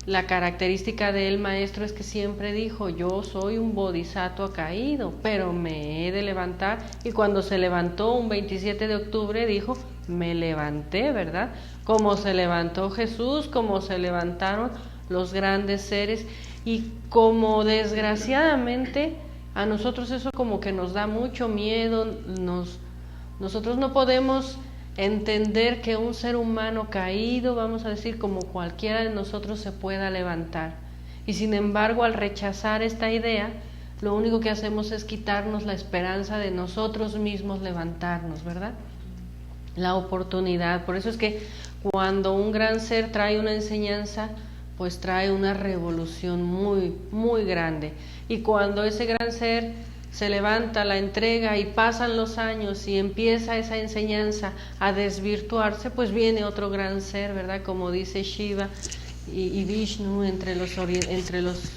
Speaker 1: la característica del maestro es que siempre dijo, yo soy un bodhisattva caído, pero me he de levantar. Y cuando se levantó un 27 de octubre dijo, me levanté, ¿verdad? Como se levantó Jesús, como se levantaron los grandes seres. Y como desgraciadamente a nosotros eso como que nos da mucho miedo, nosotros no podemos entender que un ser humano caído, vamos a decir, como cualquiera de nosotros se pueda levantar. Y sin embargo, al rechazar esta idea, lo único que hacemos es quitarnos la esperanza de nosotros mismos levantarnos, ¿verdad? La oportunidad. Por eso es que cuando un gran ser trae una enseñanza, pues trae una revolución muy, muy grande. Y cuando ese gran ser se levanta, la entrega y pasan los años y empieza esa enseñanza a desvirtuarse, pues viene otro gran ser, ¿verdad? Como dice Shiva y Vishnu entre los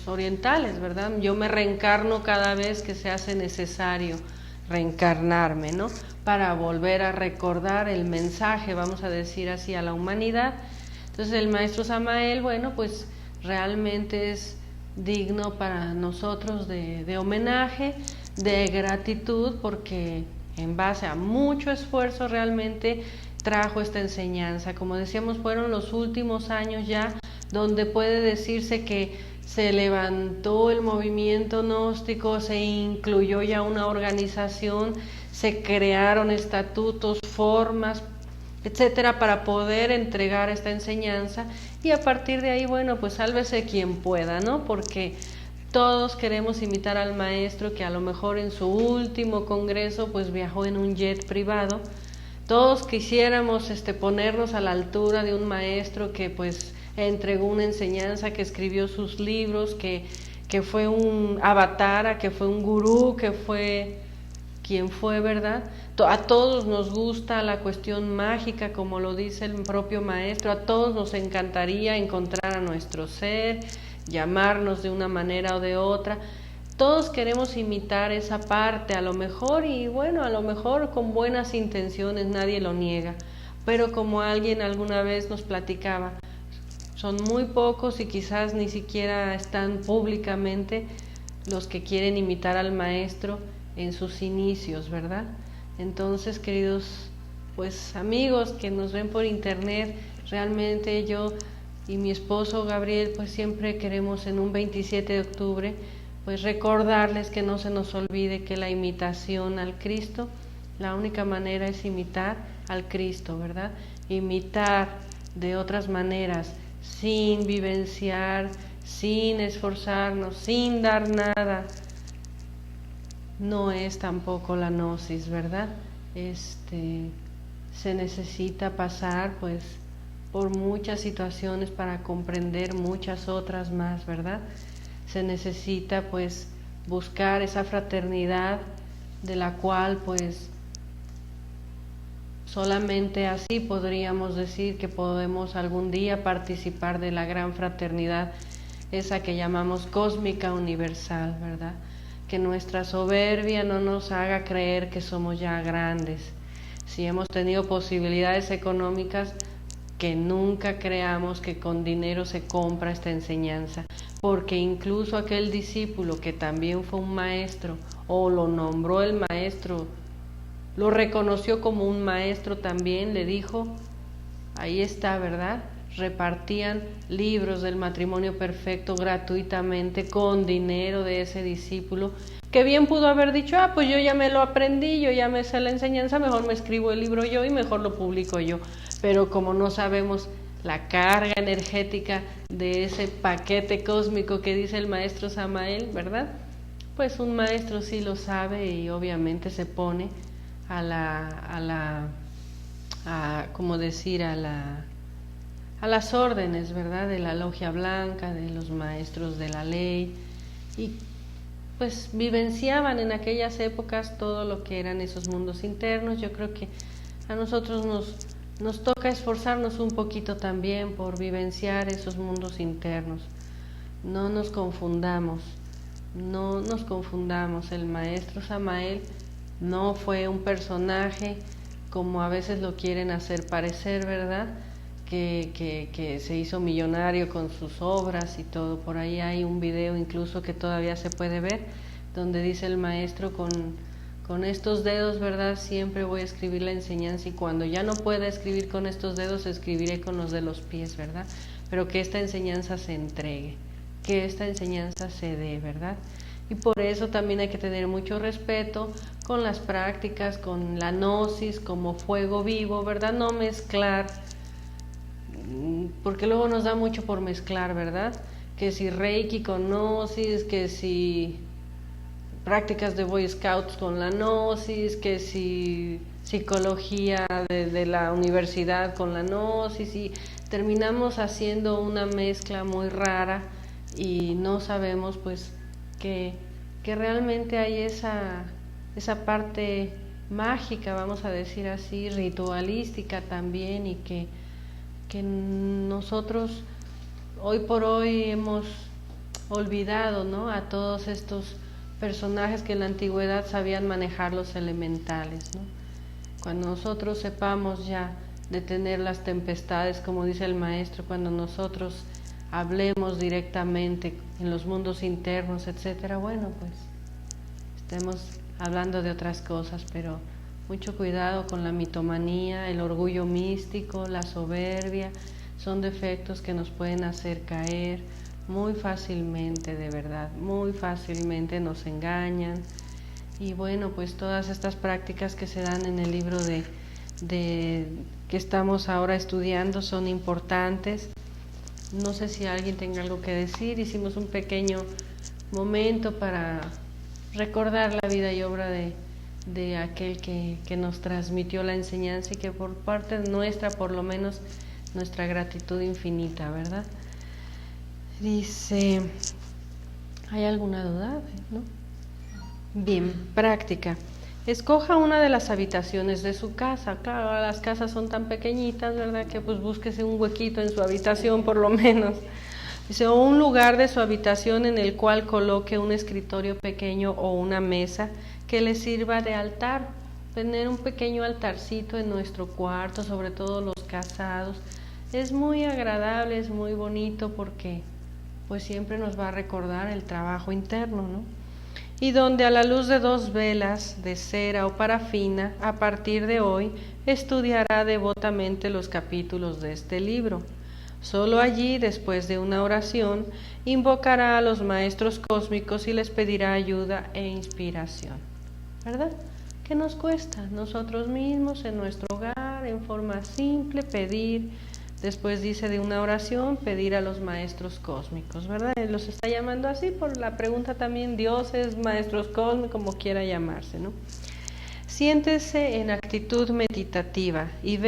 Speaker 1: orientales, ¿verdad? Yo me reencarno cada vez que se hace necesario reencarnarme, ¿no? Para volver a recordar el mensaje, vamos a decir así, a la humanidad. Entonces el maestro Samael, bueno, pues realmente es digno para nosotros de homenaje, de gratitud, porque en base a mucho esfuerzo realmente trajo esta enseñanza. Como decíamos, fueron los últimos años ya donde puede decirse que se levantó el movimiento gnóstico, se incluyó ya una organización, se crearon estatutos, formas, etcétera, para poder entregar esta enseñanza. Y a partir de ahí, bueno, pues sálvese quien pueda, ¿no? Porque todos queremos imitar al maestro, que a lo mejor en su último congreso pues viajó en un jet privado. Todos quisiéramos ponernos a la altura de un maestro que pues entregó una enseñanza, que escribió sus libros, que fue un avatara, que fue un gurú, que fue quien fue, ¿verdad? A todos nos gusta la cuestión mágica, como lo dice el propio maestro. A todos nos encantaría encontrar a nuestro ser, llamarnos de una manera o de otra. Todos queremos imitar esa parte, a lo mejor, y bueno, a lo mejor con buenas intenciones, nadie lo niega, pero como alguien alguna vez nos platicaba, son muy pocos y quizás ni siquiera están públicamente los que quieren imitar al maestro en sus inicios, ¿verdad? Entonces, queridos pues amigos que nos ven por internet, realmente yo y mi esposo Gabriel pues siempre queremos en un 27 de octubre pues recordarles que no se nos olvide que la imitación al Cristo, la única manera es imitar al Cristo, ¿verdad? Imitar de otras maneras, sin vivenciar, sin esforzarnos, sin dar nada, no es tampoco la gnosis, ¿verdad? Se necesita pasar pues por muchas situaciones para comprender muchas otras más, ¿verdad? Se necesita pues buscar esa fraternidad de la cual pues solamente así podríamos decir que podemos algún día participar de la gran fraternidad, esa que llamamos cósmica universal, ¿verdad? Que nuestra soberbia no nos haga creer que somos ya grandes, si hemos tenido posibilidades económicas, que nunca creamos que con dinero se compra esta enseñanza, porque incluso aquel discípulo que también fue un maestro, o lo nombró el maestro, lo reconoció como un maestro también, le dijo, ahí está, ¿verdad? Repartían libros del matrimonio perfecto gratuitamente con dinero de ese discípulo, que bien pudo haber dicho, pues yo ya me lo aprendí, yo ya me sé la enseñanza, mejor me escribo el libro yo y mejor lo publico yo. Pero como no sabemos la carga energética de ese paquete cósmico que dice el maestro Samael, ¿verdad? Pues un maestro sí lo sabe y obviamente se pone a las órdenes, ¿verdad? De la logia blanca, de los maestros de la ley, y pues vivenciaban en aquellas épocas todo lo que eran esos mundos internos. Yo creo que a nosotros nos toca esforzarnos un poquito también por vivenciar esos mundos internos. No nos confundamos, el maestro Samael no fue un personaje como a veces lo quieren hacer parecer, ¿verdad? Que se hizo millonario con sus obras y todo. Por ahí hay un video incluso que todavía se puede ver, donde dice el maestro, con estos dedos, ¿verdad? Siempre voy a escribir la enseñanza, y cuando ya no pueda escribir con estos dedos, escribiré con los de los pies, ¿verdad? Pero que esta enseñanza se entregue, que esta enseñanza se dé, ¿verdad? Y por eso también hay que tener mucho respeto con las prácticas, con la gnosis como fuego vivo, ¿verdad? No mezclar, porque luego nos da mucho por mezclar, ¿verdad? Que si Reiki con gnosis, que si prácticas de Boy Scouts con la gnosis, que si psicología de la universidad con la gnosis, y terminamos haciendo una mezcla muy rara y no sabemos pues que realmente hay esa parte mágica, vamos a decir así, ritualística también, y que nosotros hoy por hoy hemos olvidado, ¿no? A todos estos personajes que en la antigüedad sabían manejar los elementales, ¿no? Cuando nosotros sepamos ya detener las tempestades, como dice el maestro, cuando nosotros hablemos directamente en los mundos internos, etcétera, bueno, pues estemos hablando de otras cosas, pero mucho cuidado con la mitomanía, el orgullo místico, la soberbia. Son defectos que nos pueden hacer caer muy fácilmente, de verdad, muy fácilmente nos engañan. Y bueno, pues todas estas prácticas que se dan en el libro de que estamos ahora estudiando son importantes. No sé si alguien tenga algo que decir. Hicimos un pequeño momento para recordar la vida y obra de aquel que nos transmitió la enseñanza, y que por parte nuestra, por lo menos, nuestra gratitud infinita, ¿verdad? Dice, ¿hay alguna duda? ¿No? Bien, práctica. Escoja una de las habitaciones de su casa. Claro, las casas son tan pequeñitas, ¿verdad? Que pues búsquese un huequito en su habitación por lo menos. Dice, o un lugar de su habitación en el cual coloque un escritorio pequeño o una mesa que le sirva de altar. Tener un pequeño altarcito en nuestro cuarto, sobre todo los casados, es muy agradable, es muy bonito, porque pues siempre nos va a recordar el trabajo interno, ¿no? Y donde a la luz de 2 velas de cera o parafina, a partir de hoy, estudiará devotamente los capítulos de este libro. Solo allí, después de una oración, invocará a los maestros cósmicos y les pedirá ayuda e inspiración. ¿Verdad? ¿Qué nos cuesta? Nosotros mismos, en nuestro hogar, en forma simple, pedir. Después dice de una oración, pedir a los maestros cósmicos, ¿verdad? Él los está llamando así por la pregunta también, dioses, maestros cósmicos, como quiera llamarse, ¿no? Siéntese en actitud meditativa y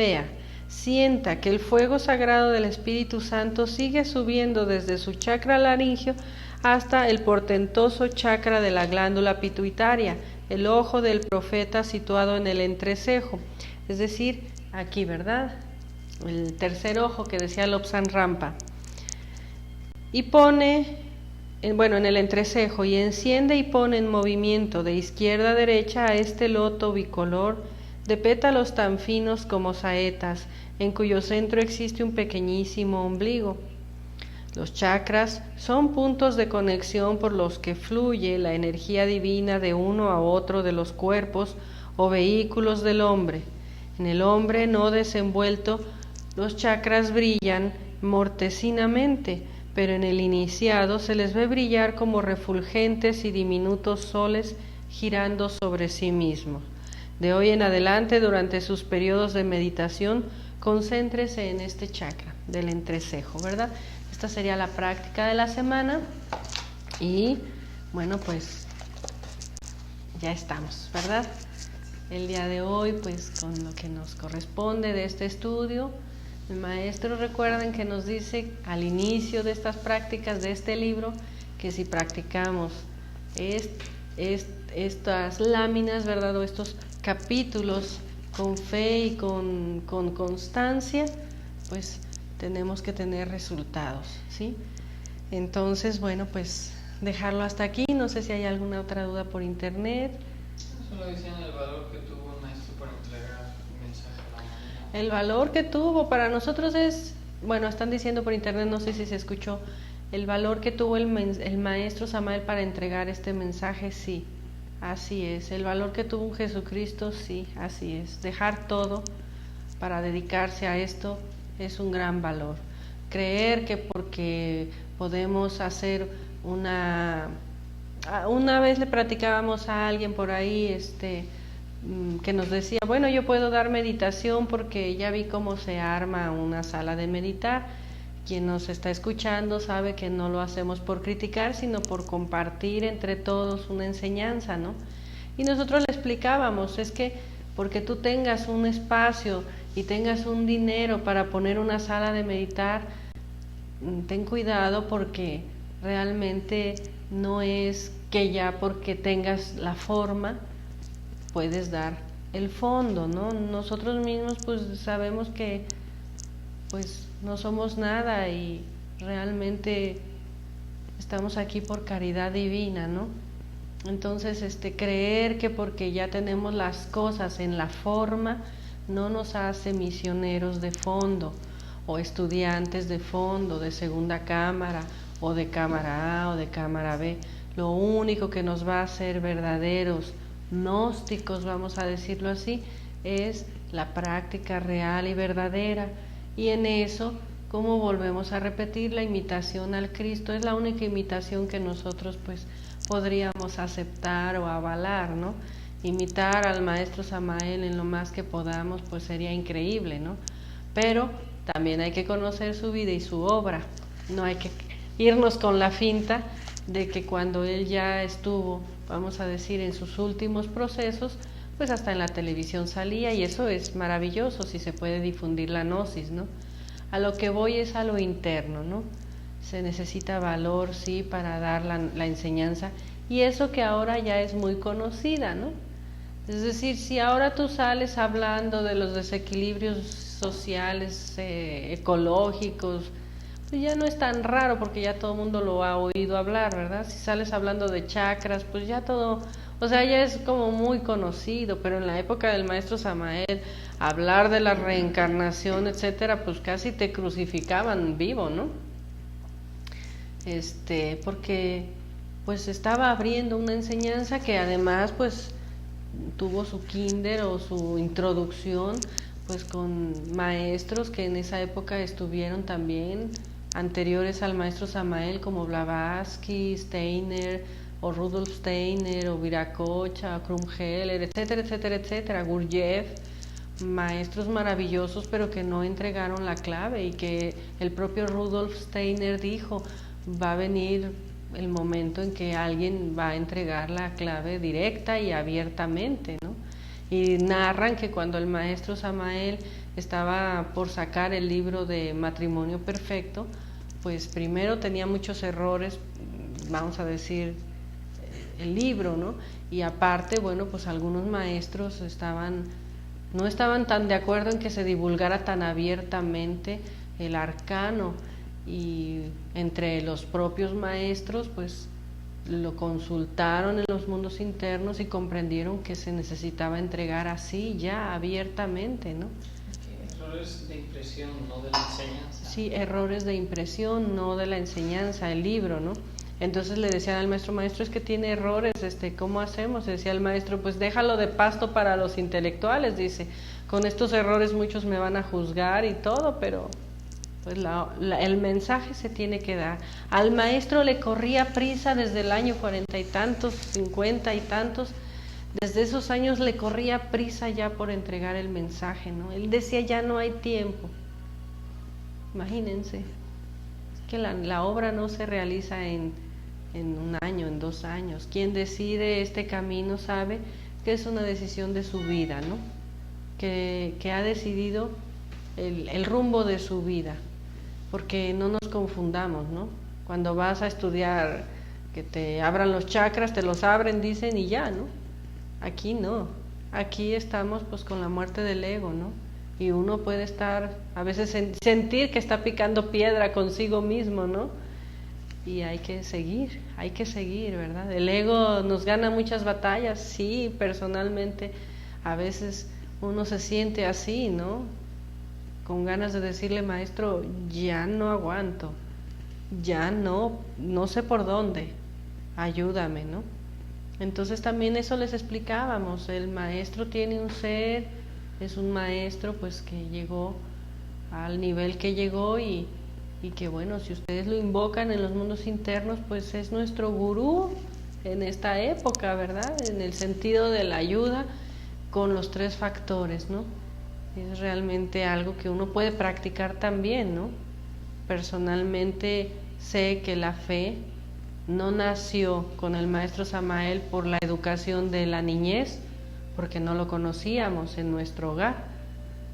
Speaker 1: sienta que el fuego sagrado del Espíritu Santo sigue subiendo desde su chakra laringio hasta el portentoso chakra de la glándula pituitaria, el ojo del profeta situado en el entrecejo, es decir, aquí, ¿verdad? El tercer ojo que decía Lobsang Rampa, y pone, en el entrecejo, y enciende y pone en movimiento de izquierda a derecha a este loto bicolor de pétalos tan finos como saetas, en cuyo centro existe un pequeñísimo ombligo. Los chakras son puntos de conexión por los que fluye la energía divina de uno a otro de los cuerpos o vehículos del hombre. En el hombre no desenvuelto, los chakras brillan mortecinamente, pero en el iniciado se les ve brillar como refulgentes y diminutos soles girando sobre sí mismos. De hoy en adelante, durante sus periodos de meditación, concéntrese en este chakra del entrecejo, ¿verdad? Esta sería la práctica de la semana y bueno, pues ya estamos, ¿verdad? El día de hoy, pues con lo que nos corresponde de este estudio, el maestro, recuerden que nos dice al inicio de estas prácticas de este libro que si practicamos estas láminas, ¿verdad? O estos capítulos con fe y con constancia, pues tenemos que tener resultados, ¿sí? Entonces, bueno, pues dejarlo hasta aquí. No sé si hay alguna otra duda por internet.
Speaker 2: Solo decían el valor que tuvo el maestro para entregar un mensaje a la humanidad.
Speaker 1: El valor que tuvo para nosotros es, bueno, están diciendo por internet, no sé si se escuchó, el valor que tuvo el maestro Samael para entregar este mensaje, sí, así es. El valor que tuvo un Jesucristo, sí, así es. Dejar todo para dedicarse a esto es un gran valor. Creer que porque podemos hacer una vez le platicábamos a alguien por ahí que nos decía, bueno, yo puedo dar meditación porque ya vi cómo se arma una sala de meditar. Quien nos está escuchando sabe que no lo hacemos por criticar, sino por compartir entre todos una enseñanza, ¿no? Y nosotros le explicábamos, es que porque tú tengas un espacio y tengas un dinero para poner una sala de meditar, ten cuidado porque realmente no es que ya porque tengas la forma puedes dar el fondo, ¿no? Nosotros mismos pues sabemos que pues no somos nada y realmente estamos aquí por caridad divina, ¿no? Entonces creer que porque ya tenemos las cosas en la forma no nos hace misioneros de fondo o estudiantes de fondo, de segunda cámara o de cámara A o de cámara B. Lo único que nos va a hacer verdaderos gnósticos, vamos a decirlo así, es la práctica real y verdadera. Y en eso, como volvemos a repetir, la imitación al Cristo es la única imitación que nosotros pues podríamos aceptar o avalar, ¿no? Imitar al maestro Samael en lo más que podamos pues sería increíble, ¿no? Pero también hay que conocer su vida y su obra. No hay que irnos con la finta de que cuando él ya estuvo, vamos a decir, en sus últimos procesos, pues hasta en la televisión salía, y eso es maravilloso si se puede difundir la gnosis, ¿no? A lo que voy es a lo interno, ¿no? Se necesita valor, sí, para dar la enseñanza, y eso que ahora ya es muy conocida, ¿no? Es decir, si ahora tú sales hablando de los desequilibrios sociales, ecológicos, pues ya no es tan raro porque ya todo el mundo lo ha oído hablar, ¿verdad? Si sales hablando de chakras, pues ya todo, o sea, ya es como muy conocido, pero en la época del maestro Samael, hablar de la reencarnación, etcétera, pues casi te crucificaban vivo, ¿no? Porque pues estaba abriendo una enseñanza que además pues tuvo su kinder o su introducción pues con maestros que en esa época estuvieron también anteriores al maestro Samael, como Blavatsky, Steiner o Rudolf Steiner o Viracocha, Krumheller, etcétera, etcétera, etcétera, Gurdjieff, maestros maravillosos pero que no entregaron la clave, y que el propio Rudolf Steiner dijo, va a venir el momento en que alguien va a entregar la clave directa y abiertamente, ¿no? Y narran que cuando el maestro Samael estaba por sacar el libro de Matrimonio Perfecto, pues primero tenía muchos errores, vamos a decir, el libro, ¿no? Y aparte, bueno, pues algunos maestros no estaban tan de acuerdo en que se divulgara tan abiertamente el arcano, y entre los propios maestros, pues lo consultaron en los mundos internos y comprendieron que se necesitaba entregar así, ya abiertamente, ¿no?
Speaker 2: Errores de impresión, no de la enseñanza.
Speaker 1: Sí, errores de impresión, no de la enseñanza, el libro, ¿no? Entonces le decían al maestro, maestro, es que tiene errores, ¿cómo hacemos? Decía el maestro, pues déjalo de pasto para los intelectuales, dice, con estos errores muchos me van a juzgar y todo, pero pues el mensaje se tiene que dar. Al maestro le corría prisa desde el año 40 y tantos, 50 y tantos, desde esos años le corría prisa ya por entregar el mensaje, ¿no? Él decía, ya no hay tiempo. Imagínense, es que la obra no se realiza en un año, en 2 años. Quien decide este camino sabe que es una decisión de su vida, ¿no? Que ha decidido el rumbo de su vida, porque no nos confundamos, ¿no? Cuando vas a estudiar, que te abran los chakras, te los abren, dicen, y ya, ¿no? Aquí no, aquí estamos pues con la muerte del ego, ¿no? Y uno puede estar, a veces sentir que está picando piedra consigo mismo, ¿no? Y hay que seguir, ¿verdad? El ego nos gana muchas batallas, sí, personalmente, a veces uno se siente así, ¿no? Con ganas de decirle, maestro, ya no aguanto, ya no sé por dónde, ayúdame, ¿no? Entonces también eso les explicábamos, el maestro tiene un ser, es un maestro pues que llegó al nivel que llegó y que bueno, si ustedes lo invocan en los mundos internos, pues es nuestro gurú en esta época, ¿verdad? En el sentido de la ayuda con los 3 factores, ¿no? Es realmente algo que uno puede practicar también, ¿no? Personalmente sé que la fe no nació con el maestro Samael por la educación de la niñez, porque no lo conocíamos en nuestro hogar,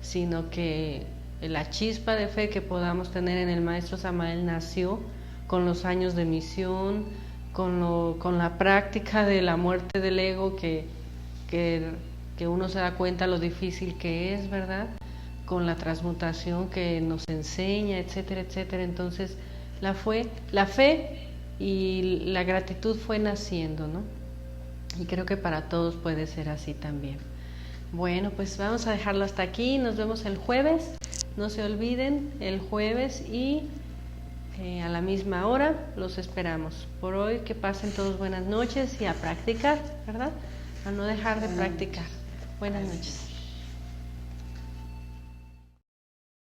Speaker 1: sino que la chispa de fe que podamos tener en el maestro Samael nació con los años de misión, con la práctica de la muerte del ego que uno se da cuenta lo difícil que es, ¿verdad? Con la transmutación que nos enseña, etcétera, etcétera. Entonces la fe y la gratitud fue naciendo, ¿no? Y creo que para todos puede ser así también. Bueno, pues vamos a dejarlo hasta aquí, nos vemos el jueves, no se olviden, el jueves y a la misma hora los esperamos. Por hoy que pasen todos buenas noches y a practicar, ¿verdad? A no dejar de practicar. Buenas noches.